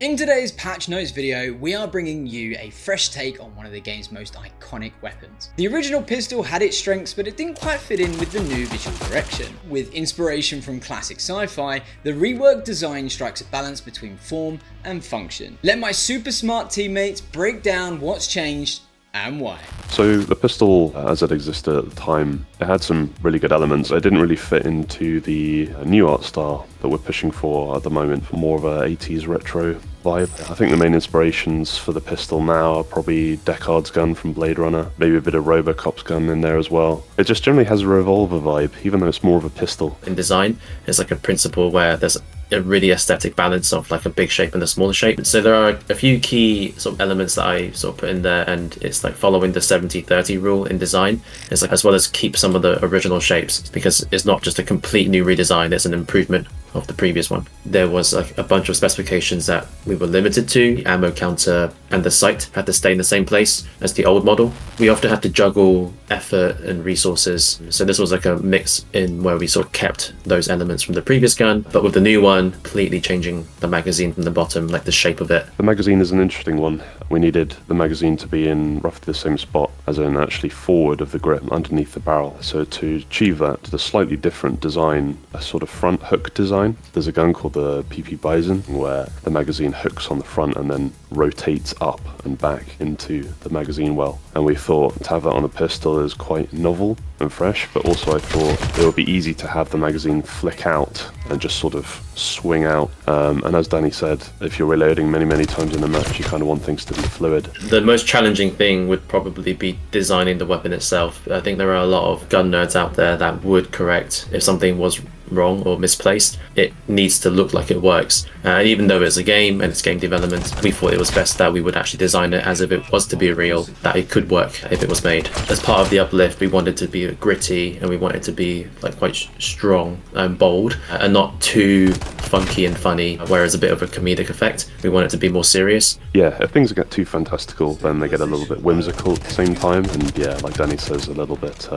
In today's patch notes video, we are bringing you a fresh take on one of the game's most iconic weapons. The original pistol had its strengths, but it didn't quite fit in with the new visual direction. With inspiration from classic sci-fi, the reworked design strikes a balance between form and function. Let my super smart teammates break down what's changed and why. So the pistol, as it existed at the time, it had some really good elements. It didn't really fit into the new art style that we're pushing for at the moment, for more of a 80s retro vibe. I think the main inspirations for the pistol now are probably Deckard's gun from Blade Runner, maybe a bit of Robocop's gun in there as well. It just generally has a revolver vibe, even though it's more of a pistol. In design, it's like a principle where there's a really aesthetic balance of like a big shape and a smaller shape. So there are a few key sort of elements that I sort of put in there, and it's like following the 70-30 rule in design. It's like, as well as keep some of the original shapes, because it's not just a complete new redesign, it's an improvement of the previous one. There was like a bunch of specifications that we were limited to. The ammo counter and the sight had to stay in the same place as the old model. We often had to juggle effort and resources, so this was like a mix in where we sort of kept those elements from the previous gun, but with the new one completely changing the magazine from the bottom, like the shape of it. The magazine is an interesting one. We needed the magazine to be in roughly the same spot, as in actually forward of the grip, underneath the barrel. So to achieve that, the slightly different design, a sort of front hook design. There's a gun called the PP Bison where the magazine hooks on the front and then rotates up and back into the magazine well. And we thought to have that on a pistol is quite novel and fresh, but also I thought it would be easy to have the magazine flick out and just sort of swing out. And as Danny said, if you're reloading many times in a match, you kind of want things to be fluid. The most challenging thing would probably be designing the weapon itself. I think there are a lot of gun nerds out there that would correct if something was wrong or misplaced. It needs to look like it works, and even though it's a game and it's game development, we thought it was best that we would actually design it as if it was to be real, that it could work if it was made. As part of the uplift, we wanted to be gritty and we wanted to be like quite strong and bold, and not too funky and funny, whereas a bit of a comedic effect. We want it to be more serious. Yeah, if things get too fantastical, then they get a little bit whimsical at the same time, and yeah, like Danny says, a little bit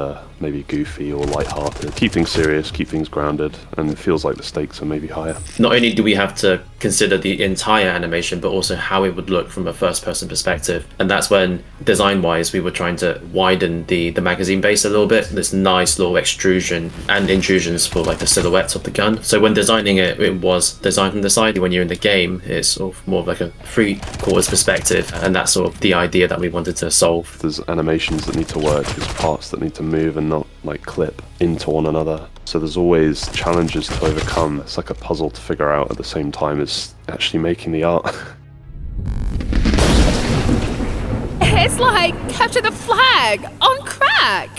maybe goofy or light-hearted. Keep things serious, keep things grounded, and it feels like the stakes are maybe higher. Not only do we have to consider the entire animation, but also how it would look from a first-person perspective, and that's when, design-wise, we were trying to widen the magazine base a little bit. This nice little extrusion and intrusions for like the silhouettes of the gun. So when designing it, it was designed from the side. When you're in the game, it's sort of more of like a three-quarters perspective, and that's sort of the idea that we wanted to solve. There's animations that need to work, there's parts that need to move and not like clip into one another. So there's always challenges to overcome. It's like a puzzle to figure out at the same time as actually making the art. It's like capture the flag on crack.